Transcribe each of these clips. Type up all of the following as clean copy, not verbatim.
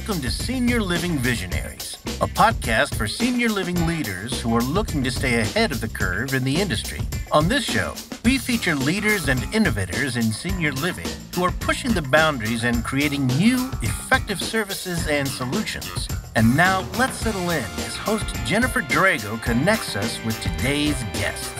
Welcome to Senior Living Visionaries, a podcast for senior living leaders who are looking to stay ahead of the curve in the industry. On this show, we feature leaders and innovators in senior living who are pushing the boundaries and creating new, effective services and solutions. And now, let's settle in as host Jennifer Drago connects us with today's guests.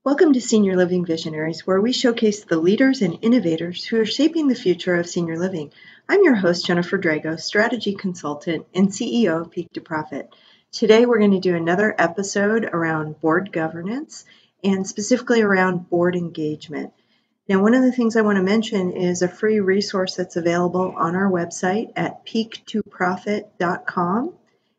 Welcome to Senior Living Visionaries, where we showcase the leaders and innovators who are shaping the future of senior living. I'm your host, Jennifer Drago, strategy consultant and CEO of Peak to Profit. Today, we're going to do another episode around board governance and specifically around board engagement. Now, one of the things I want to mention is a free resource that's available on our website at peak2profit.com.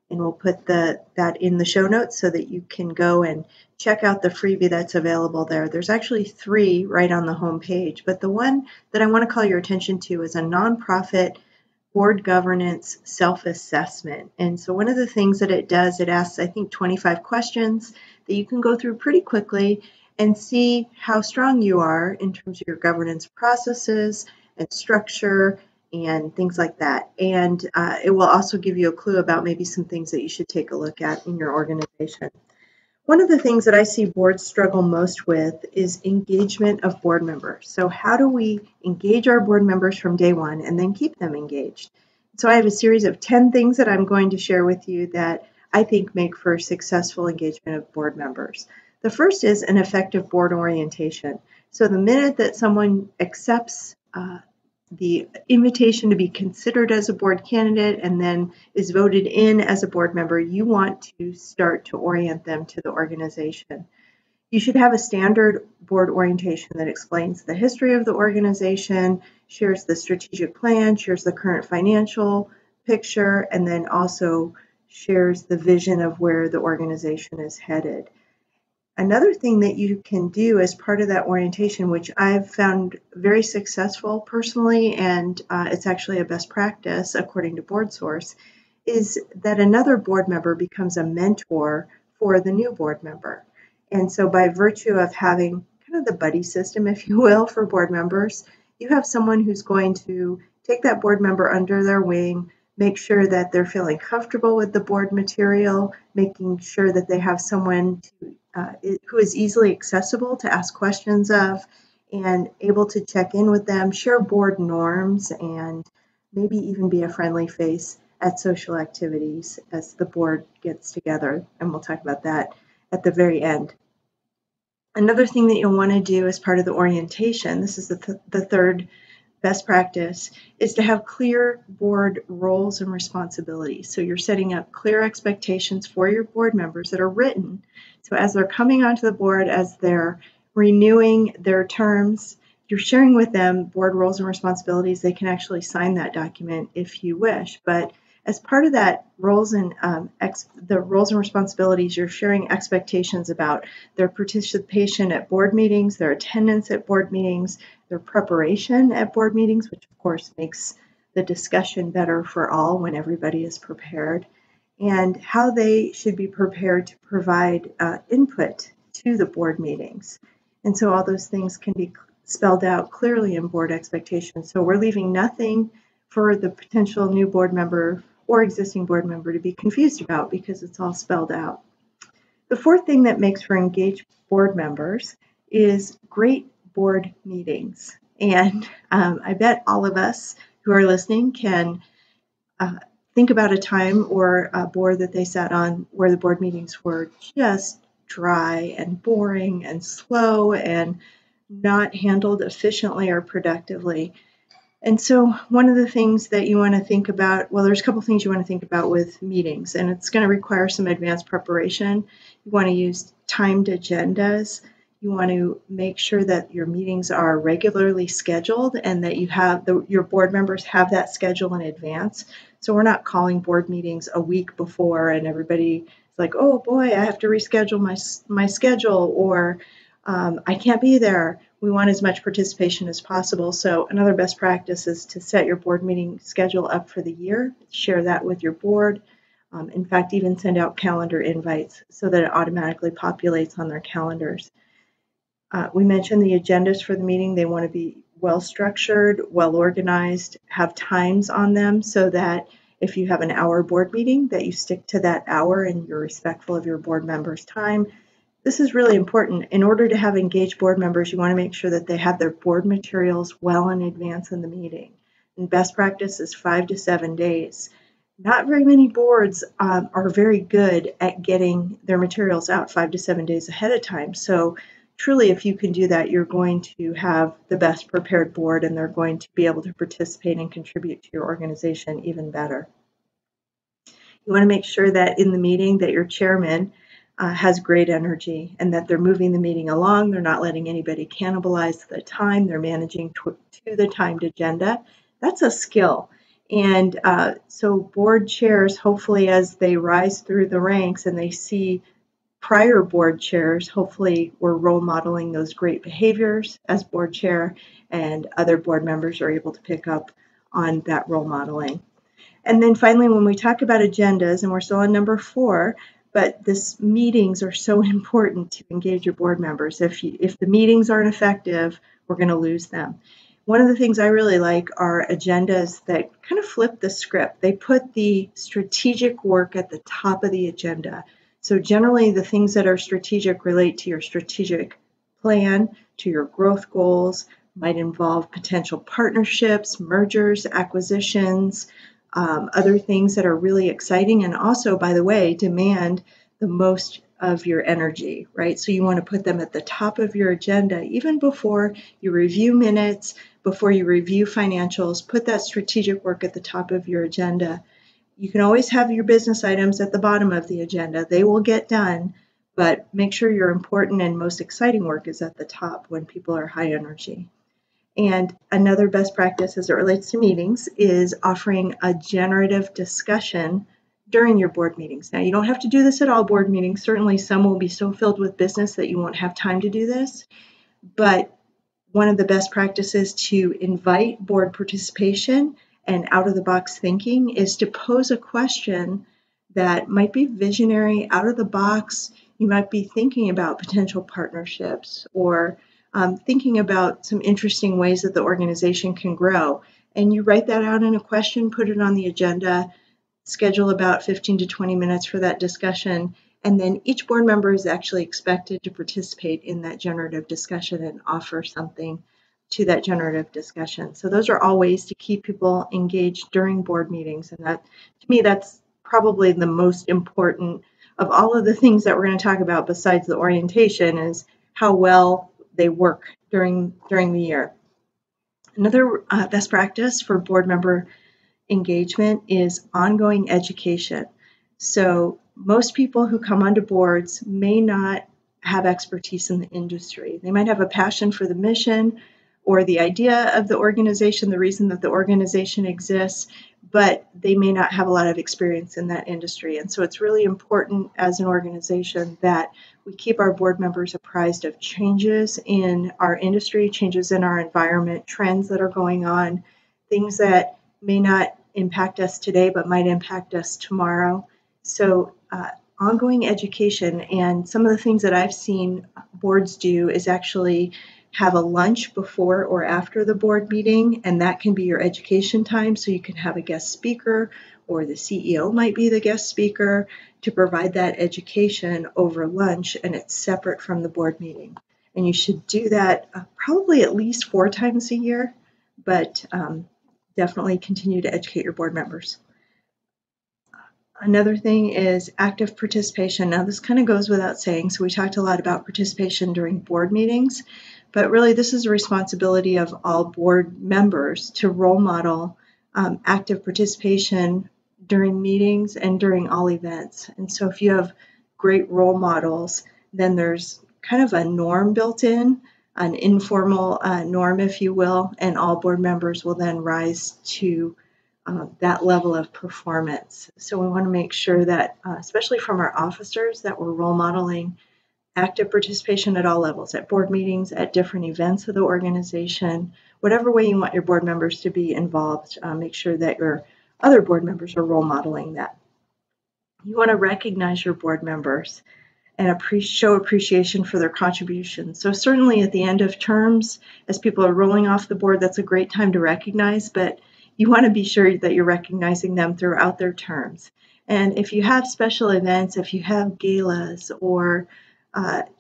And we'll put that in the show notes so that you can go and check out the freebie that's available there. There's actually 3 right on the home page, but the one that I want to call your attention to is a nonprofit board governance self-assessment. And so one of the things that it does, it asks, I think, 25 questions that you can go through pretty quickly and see how strong you are in terms of your governance processes and structure and things like that. And it will also give you a clue about maybe some things that you should take a look at in your organization. One of the things that I see boards struggle most with is engagement of board members. So how do we engage our board members from day one and then keep them engaged? So I have a series of 10 things that I'm going to share with you that I think make for successful engagement of board members. The first is an effective board orientation. So the minute that someone accepts the invitation to be considered as a board candidate and then is voted in as a board member, you want to start to orient them to the organization. You should have a standard board orientation that explains the history of the organization, shares the strategic plan, shares the current financial picture, and then also shares the vision of where the organization is headed. Another thing that you can do as part of that orientation, which I've found very successful personally, and it's actually a best practice according to BoardSource, is that another board member becomes a mentor for the new board member. And so by virtue of having kind of the buddy system, if you will, for board members, you have someone who's going to take that board member under their wing, make sure that they're feeling comfortable with the board material, making sure that they have someone who is easily accessible to ask questions of and able to check in with them, share board norms, and maybe even be a friendly face at social activities as the board gets together. And we'll talk about that at the very end. Another thing that you'll want to do as part of the orientation, this is the third best practice, is to have clear board roles and responsibilities. So you're setting up clear expectations for your board members that are written. So as they're coming onto the board, as they're renewing their terms, you're sharing with them board roles and responsibilities. They can actually sign that document if you wish. But as part of that the roles and responsibilities, you're sharing expectations about their participation at board meetings, their attendance at board meetings, their preparation at board meetings, which of course makes the discussion better for all when everybody is prepared, and how they should be prepared to provide input to the board meetings. And so all those things can be spelled out clearly in board expectations. So we're leaving nothing for the potential new board member or existing board member to be confused about because it's all spelled out. The fourth thing that makes for engaged board members is great board meetings. And I bet all of us who are listening can think about a time or a board that they sat on where the board meetings were just dry and boring and slow and not handled efficiently or productively. And so one of the things that you want to think about, well, there's a couple things you want to think about with meetings, and it's going to require some advanced preparation. You want to use timed agendas. You want to make sure that your meetings are regularly scheduled and that you have your board members have that schedule in advance. So we're not calling board meetings a week before and everybody is like, oh boy, I have to reschedule my schedule, or I can't be there. We want as much participation as possible. So another best practice is to set your board meeting schedule up for the year, share that with your board. In fact, even send out calendar invites so that it automatically populates on their calendars. We mentioned the agendas for the meeting. They want to be well structured, well organized, have times on them so that if you have an hour board meeting, that you stick to that hour and you're respectful of your board members' time. This is really important. In order to have engaged board members, you want to make sure that they have their board materials well in advance in the meeting. And best practice is 5 to 7 days. Not very many boards are very good at getting their materials out 5 to 7 days ahead of time. So truly, if you can do that, you're going to have the best prepared board and they're going to be able to participate and contribute to your organization even better. You want to make sure that in the meeting that your chairman has great energy and that they're moving the meeting along. They're not letting anybody cannibalize the time. They're managing to the timed agenda. That's a skill. And so board chairs, hopefully as they rise through the ranks and they see prior board chairs, hopefully we're role modeling those great behaviors as board chair, and other board members are able to pick up on that role modeling. And then finally, when we talk about agendas, and we're still on number 4, but this meetings are so important to engage your board members. If the meetings aren't effective, we're going to lose them. One of the things I really like are agendas that kind of flip the script. They put the strategic work at the top of the agenda. So generally, the things that are strategic relate to your strategic plan, to your growth goals, might involve potential partnerships, mergers, acquisitions, other things that are really exciting and also, by the way, demand the most of your energy, right? So you want to put them at the top of your agenda, even before you review minutes, before you review financials, put that strategic work at the top of your agenda. You can always have your business items at the bottom of the agenda. They will get done, but make sure your important and most exciting work is at the top when people are high energy. And another best practice as it relates to meetings is offering a generative discussion during your board meetings. Now, you don't have to do this at all board meetings. Certainly, some will be so filled with business that you won't have time to do this. But one of the best practices to invite board participation and out-of-the-box thinking is to pose a question that might be visionary, out of the box. You might be thinking about potential partnerships or thinking about some interesting ways that the organization can grow. And you write that out in a question, put it on the agenda, schedule about 15 to 20 minutes for that discussion. And then each board member is actually expected to participate in that generative discussion and offer something to that generative discussion. So those are all ways to keep people engaged during board meetings. And that, to me, that's probably the most important of all of the things that we're going to talk about besides the orientation is how well they work during the year. Another best practice for board member engagement is ongoing education. So most people who come onto boards may not have expertise in the industry. They might have a passion for the mission or the idea of the organization, the reason that the organization exists, but they may not have a lot of experience in that industry. And so it's really important as an organization that we keep our board members apprised of changes in our industry, changes in our environment, trends that are going on, things that may not impact us today but might impact us tomorrow. So ongoing education, and some of the things that I've seen boards do is actually have a lunch before or after the board meeting, and that can be your education time. So you can have a guest speaker, or the CEO might be the guest speaker to provide that education over lunch, and it's separate from the board meeting. And you should do that probably at least 4 times a year, but definitely continue to educate your board members. Another thing is active participation. Now, this kind of goes without saying. So we talked a lot about participation during board meetings, but really this is a responsibility of all board members to role model active participation during meetings and during all events. And so if you have great role models, then there's kind of a norm built in, an informal norm, if you will, and all board members will then rise to that level of performance. So we want to make sure that, especially from our officers, that we're role modeling active participation at all levels, at board meetings, at different events of the organization, whatever way you want your board members to be involved, make sure that your other board members are role modeling that. You want to recognize your board members. and show appreciation for their contributions. So certainly at the end of terms, as people are rolling off the board, that's a great time to recognize, but you want to be sure that you're recognizing them throughout their terms. And if you have special events, if you have galas or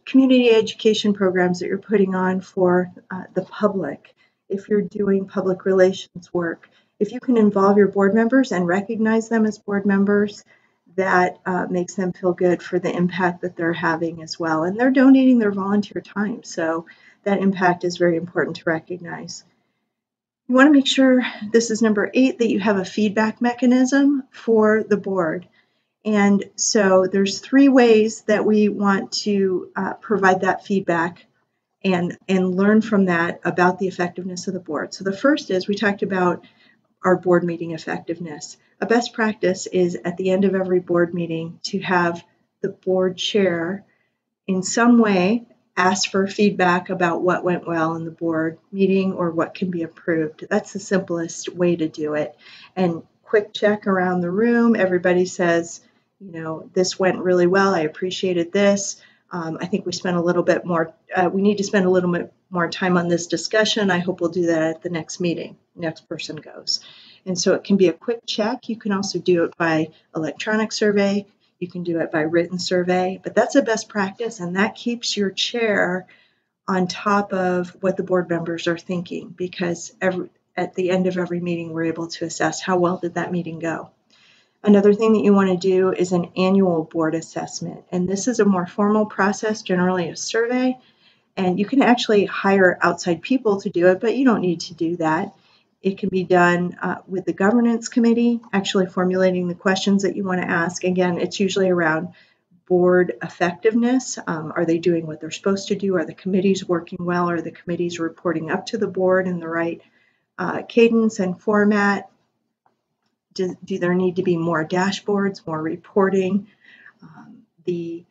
community education programs that you're putting on for the public, if you're doing public relations work, if you can involve your board members and recognize them as board members, that makes them feel good for the impact that they're having as well. And they're donating their volunteer time, so that impact is very important to recognize. You want to make sure, this is number 8, that you have a feedback mechanism for the board. And so there's 3 ways that we want to provide that feedback and learn from that about the effectiveness of the board. So the first is, we talked about our board meeting effectiveness. A best practice is at the end of every board meeting to have the board chair in some way ask for feedback about what went well in the board meeting or what can be improved. That's the simplest way to do it. And quick check around the room. Everybody says, this went really well. I appreciated this. I think we spent a little bit more, we need to spend a little bit more time on this discussion. I hope we'll do that at the next meeting. Next person goes. And so it can be a quick check. You can also do it by electronic survey. You can do it by written survey, but that's a best practice, and that keeps your chair on top of what the board members are thinking, because at the end of every meeting, we're able to assess how well did that meeting go. Another thing that you want to do is an annual board assessment, and this is a more formal process, generally a survey, and you can actually hire outside people to do it, but you don't need to do that. It can be done with the governance committee, actually formulating the questions that you want to ask. Again, it's usually around board effectiveness. Are they doing what they're supposed to do? Are the committees working well? Are the committees reporting up to the board in the right cadence and format? Do there need to be more dashboards, more reporting? The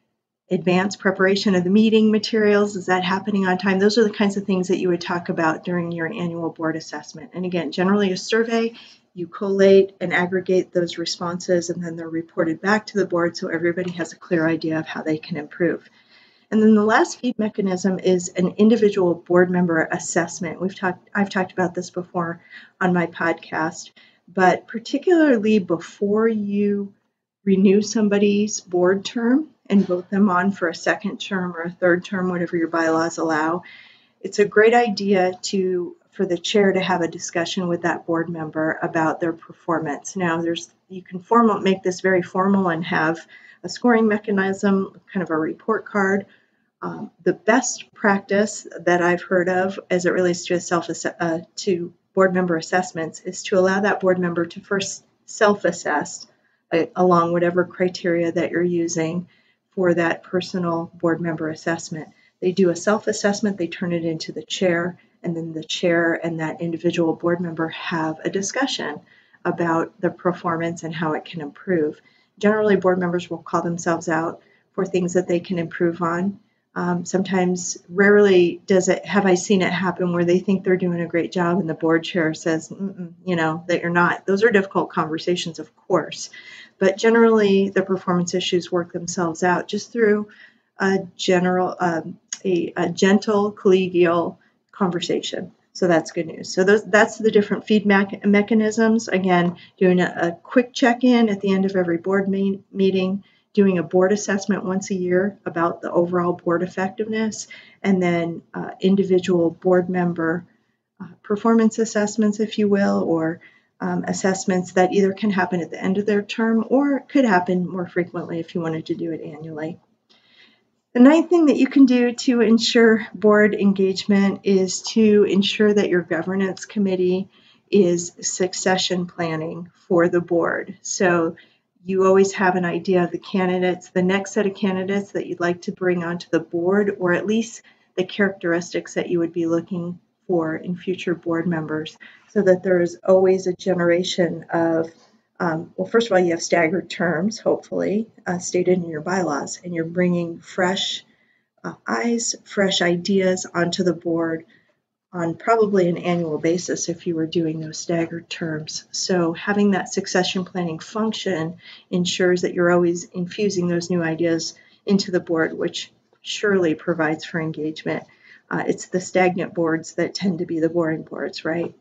advanced preparation of the meeting materials, is that happening on time? Those are the kinds of things that you would talk about during your annual board assessment. And again, generally a survey, you collate and aggregate those responses, and then they're reported back to the board so everybody has a clear idea of how they can improve. And then the last feed mechanism is an individual board member assessment. I've talked about this before on my podcast, but particularly before you renew somebody's board term and vote them on for a second term or a third term, whatever your bylaws allow, it's a great idea for the chair to have a discussion with that board member about their performance. Now, you can make this very formal and have a scoring mechanism, kind of a report card. The best practice that I've heard of as it relates to board member assessments is to allow that board member to first self-assess along whatever criteria that you're using for that personal board member assessment. They do a self-assessment, they turn it into the chair, and then the chair and that individual board member have a discussion about the performance and how it can improve. Generally, board members will call themselves out for things that they can improve on. Sometimes, rarely have I seen it happen where they think they're doing a great job and the board chair says, that you're not. Those are difficult conversations, of course, but generally the performance issues work themselves out just through a gentle, collegial conversation. So that's good news. So that's the different feedback mechanisms. Again, doing a quick check-in at the end of every board meeting, doing a board assessment once a year about the overall board effectiveness, and then individual board member performance assessments, if you will, or assessments that either can happen at the end of their term or could happen more frequently if you wanted to do it annually. The ninth thing that you can do to ensure board engagement is to ensure that your governance committee is succession planning for the board. So you always have an idea of the next set of candidates that you'd like to bring onto the board, or at least the characteristics that you would be looking for in future board members, so that there is always a generation of, first of all, you have staggered terms, hopefully, stated in your bylaws, and you're bringing fresh eyes, fresh ideas onto the board on probably an annual basis if you were doing those staggered terms. So having that succession planning function ensures that you're always infusing those new ideas into the board, which surely provides for engagement. It's the stagnant boards that tend to be the boring boards, right?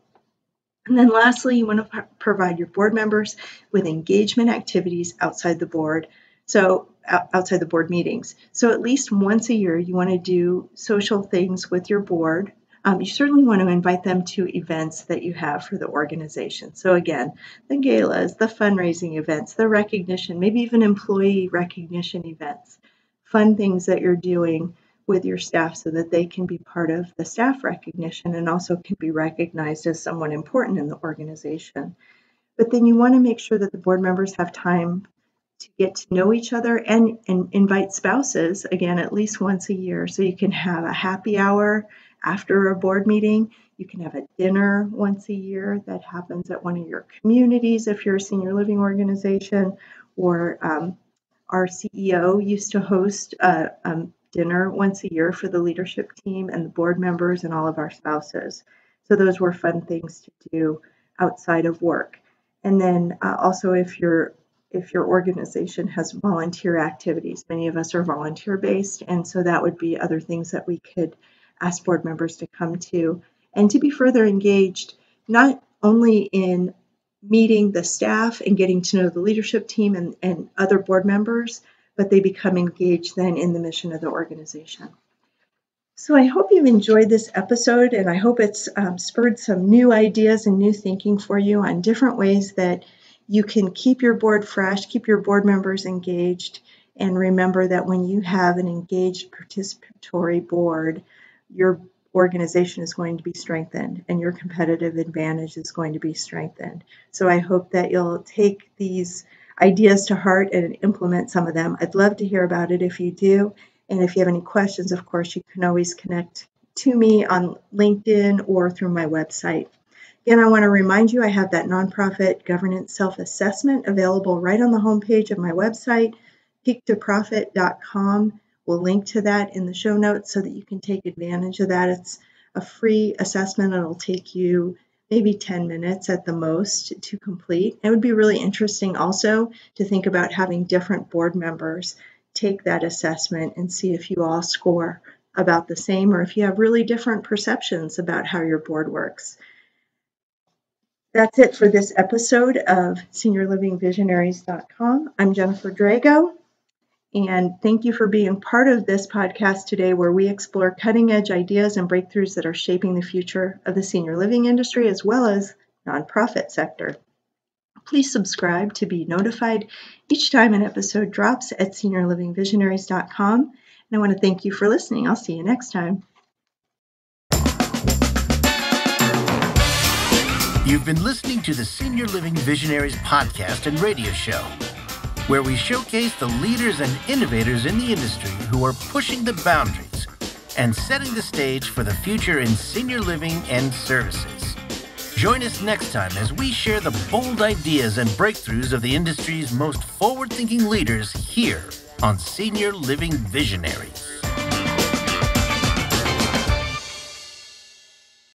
And then lastly, you want to provide your board members with engagement activities outside the board. So outside the board meetings. So at least once a year, you want to do social things with your board. You certainly want to invite them to events that you have for the organization. So again, the galas, the fundraising events, the recognition, maybe even employee recognition events, fun things that you're doing with your staff so that they can be part of the staff recognition and also can be recognized as someone important in the organization. But then you want to make sure that the board members have time to get to know each other and invite spouses, again, at least once a year. So you can have a happy hour after a board meeting. You can have a dinner once a year that happens at one of your communities if you're a senior living organization, or our CEO used to host a dinner once a year for the leadership team and the board members and all of our spouses. So those were fun things to do outside of work. And then also if your organization has volunteer activities, many of us are volunteer based, and so that would be other things that we could ask board members to come to and to be further engaged, not only in meeting the staff and getting to know the leadership team and other board members, but they become engaged then in the mission of the organization. So I hope you've enjoyed this episode, and I hope it's spurred some new ideas and new thinking for you on different ways that you can keep your board fresh, keep your board members engaged, and remember that when you have an engaged participatory board, your organization is going to be strengthened and your competitive advantage is going to be strengthened. So I hope that you'll take these ideas to heart and implement some of them. I'd love to hear about it if you do. And if you have any questions, of course, you can always connect to me on LinkedIn or through my website. Again, I want to remind you I have that nonprofit governance self-assessment available right on the homepage of my website, peaktoprofit.com. We'll link to that in the show notes so that you can take advantage of that. It's a free assessment. It'll take you maybe 10 minutes at the most to complete. It would be really interesting also to think about having different board members take that assessment and see if you all score about the same or if you have really different perceptions about how your board works. That's it for this episode of SeniorLivingVisionaries.com. I'm Jennifer Drago, and thank you for being part of this podcast today where we explore cutting-edge ideas and breakthroughs that are shaping the future of the senior living industry as well as nonprofit sector. Please subscribe to be notified each time an episode drops at SeniorLivingVisionaries.com. And I want to thank you for listening. I'll see you next time. You've been listening to the Senior Living Visionaries podcast and radio show, where we showcase the leaders and innovators in the industry who are pushing the boundaries and setting the stage for the future in senior living and services. Join us next time as we share the bold ideas and breakthroughs of the industry's most forward-thinking leaders here on Senior Living Visionaries.